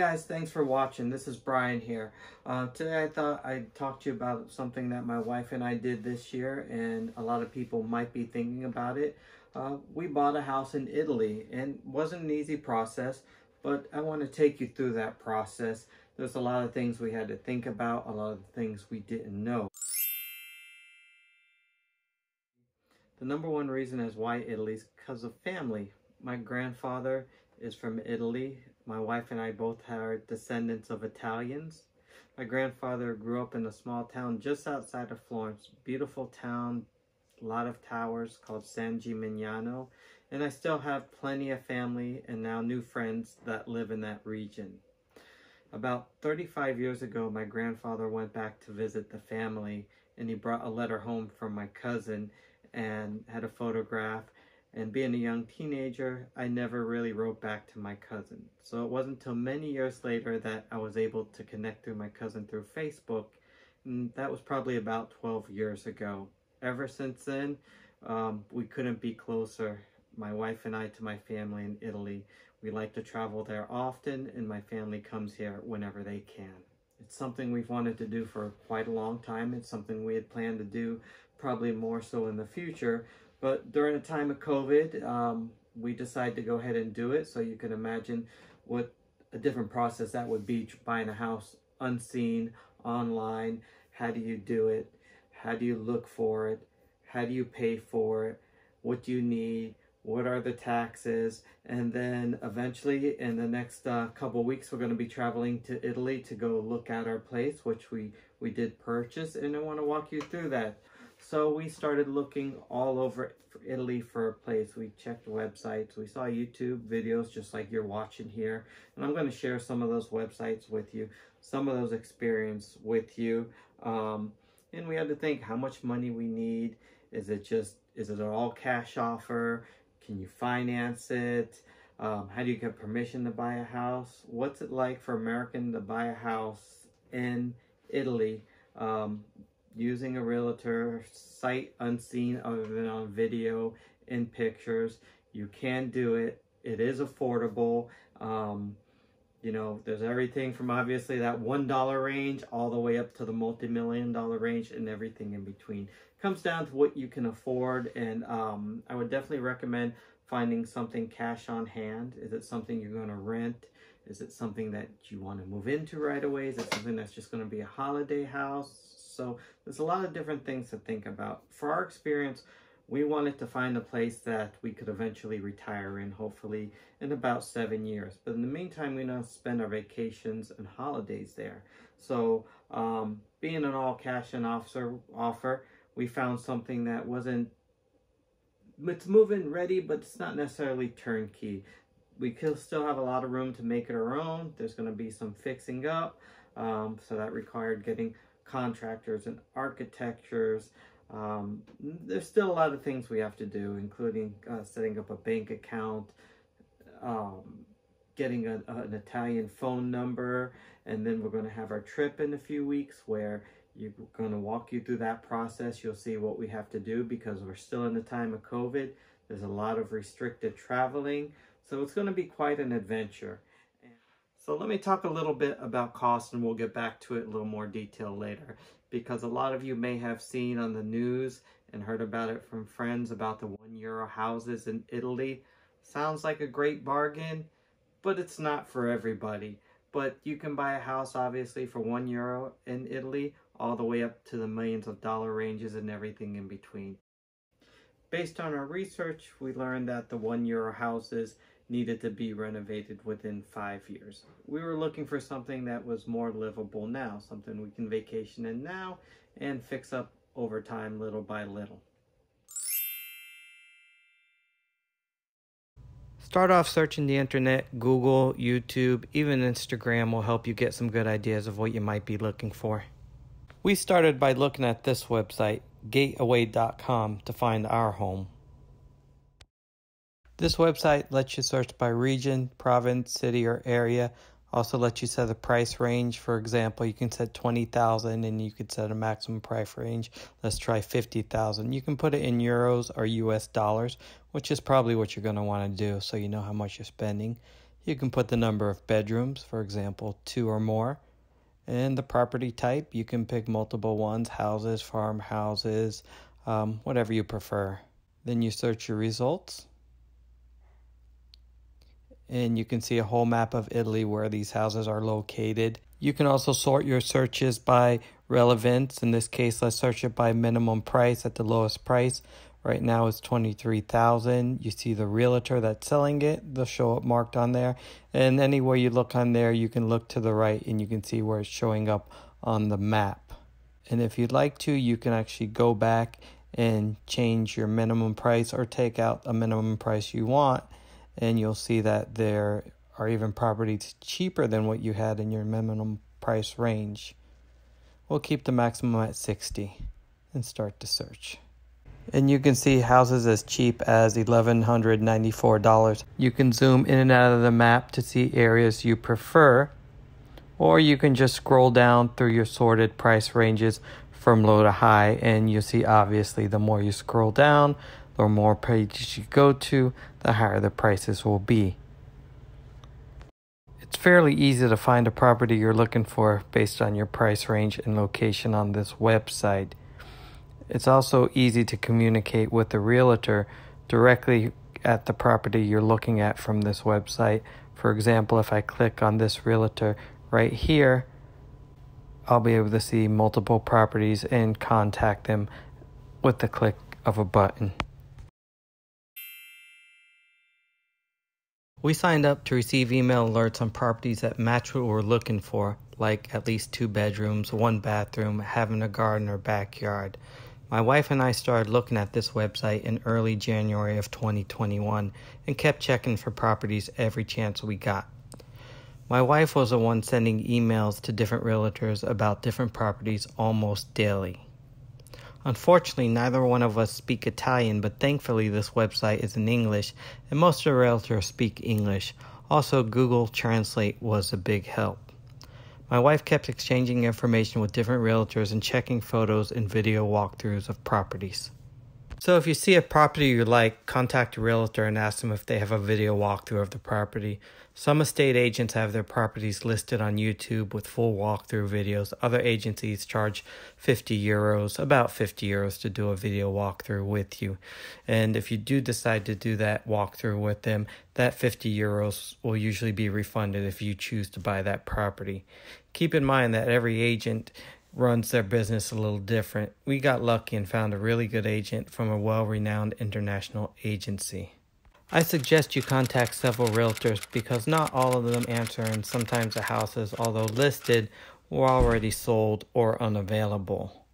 guys, thanks for watching. This is Brian here. Today I thought I'd talk to you about something that my wife and I did this year, and a lot of people might be thinking about it. We bought a house in Italy, and it wasn't an easy process, but I want to take you through that process. There's a lot of things we had to think about, a lot of things we didn't know. The number one reason is why Italy is because of family. My grandfather is from Italy. My wife and I both are descendants of Italians. My grandfather grew up in a small town just outside of Florence. Beautiful town, a lot of towers, called San Gimignano. And I still have plenty of family and now new friends that live in that region. About 35 years ago, my grandfather went back to visit the family, and he brought a letter home from my cousin and had a photograph. And being a young teenager, I never really wrote back to my cousin. So it wasn't until many years later that I was able to connect to my cousin through Facebook. And that was probably about 12 years ago. Ever since then, we couldn't be closer, my wife and I, to my family in Italy. We like to travel there often, and my family comes here whenever they can. It's something we've wanted to do for quite a long time. It's something we had planned to do probably more so in the future. But during the time of COVID, we decided to go ahead and do it. So you can imagine what a different process that would be, buying a house unseen, online. How do you do it? How do you look for it? How do you pay for it? What do you need? What are the taxes? And then eventually in the next couple of weeks, we're going to be traveling to Italy to go look at our place, which we did purchase. And I want to walk you through that. So we started looking all over Italy for a place. We checked websites. We saw YouTube videos just like you're watching here. And I'm going to share some of those websites with you, some of those experiences with you. And we had to think how much money we need. Is it an all cash offer? Can you finance it? How do you get permission to buy a house? What's it like for American to buy a house in Italy? Using a realtor, sight unseen other than on video and pictures. You can do it. It is affordable. You know, there's everything from obviously that $1 range all the way up to the multi-million-dollar range and everything in between. Comes down to what you can afford, and I would definitely recommend finding something cash on hand. Is it something you're going to rent? Is it something that you want to move into right away? Is it something that's just going to be a holiday house? So there's a lot of different things to think about. For our experience, we wanted to find a place that we could eventually retire in, hopefully in about 7 years. But in the meantime, we want to spend our vacations and holidays there. So being an all cash and offer, we found something that it's move-in ready, but it's not necessarily turnkey. We could still have a lot of room to make it our own. There's going to be some fixing up. So that required getting contractors and architectures. There's still a lot of things we have to do, including setting up a bank account, getting an Italian phone number, and then we're going to have our trip in a few weeks where you're going to walk you through that process. You'll see what we have to do because we're still in the time of COVID. There's a lot of restricted traveling, so it's going to be quite an adventure. So let me talk a little bit about cost, and we'll get back to it in a little more detail later, because a lot of you may have seen on the news and heard about it from friends about the €1 houses in Italy. Sounds like a great bargain, but it's not for everybody. But you can buy a house obviously for €1 in Italy, all the way up to the millions of dollar ranges and everything in between. Based on our research, we learned that the €1 houses needed to be renovated within 5 years. We were looking for something that was more livable now, something we can vacation in now and fix up over time little by little. Start off searching the internet. Google, YouTube, even Instagram will help you get some good ideas of what you might be looking for. We started by looking at this website, gateaway.com, to find our home. This website lets you search by region, province, city, or area. Also lets you set a price range. For example, you can set $20,000 and you could set a maximum price range. Let's try $50,000. You can put it in euros or US dollars, which is probably what you're going to want to do so you know how much you're spending. You can put the number of bedrooms, for example, 2 or more. And the property type, you can pick multiple ones, houses, farmhouses, whatever you prefer. Then you search your results. And you can see a whole map of Italy where these houses are located. You can also sort your searches by relevance. In this case, let's search it by minimum price at the lowest price. Right now it's $23,000. You see the realtor that's selling it. They'll show up marked on there. And anywhere you look on there, you can look to the right and you can see where it's showing up on the map. And if you'd like to, you can actually go back and change your minimum price or take out a minimum price you want. And you'll see that there are even properties cheaper than what you had in your minimum price range. We'll keep the maximum at 60 and start the search. And you can see houses as cheap as $1,194. You can zoom in and out of the map to see areas you prefer, or you can just scroll down through your sorted price ranges from low to high, and you'll see obviously the more you scroll down, the more pages you go to, the higher the prices will be. It's fairly easy to find a property you're looking for based on your price range and location on this website. It's also easy to communicate with the realtor directly at the property you're looking at from this website. For example, if I click on this realtor right here, I'll be able to see multiple properties and contact them with the click of a button. We signed up to receive email alerts on properties that match what we're looking for, like at least 2 bedrooms, 1 bathroom, having a garden or backyard. My wife and I started looking at this website in early January of 2021 and kept checking for properties every chance we got. My wife was the one sending emails to different realtors about different properties almost daily. Unfortunately, neither one of us speak Italian, but thankfully this website is in English and most of the realtors speak English. Also, Google Translate was a big help. My wife kept exchanging information with different realtors and checking photos and video walkthroughs of properties. So if you see a property you like, contact a realtor and ask them if they have a video walkthrough of the property. Some estate agents have their properties listed on YouTube with full walkthrough videos. Other agencies charge €50, about €50 to do a video walkthrough with you. And if you do decide to do that walkthrough with them, that €50 will usually be refunded if you choose to buy that property. Keep in mind that every agent runs their business a little different. We got lucky and found a really good agent from a well-renowned international agency. I suggest you contact several realtors because not all of them answer, and sometimes the houses, although listed, were already sold or unavailable.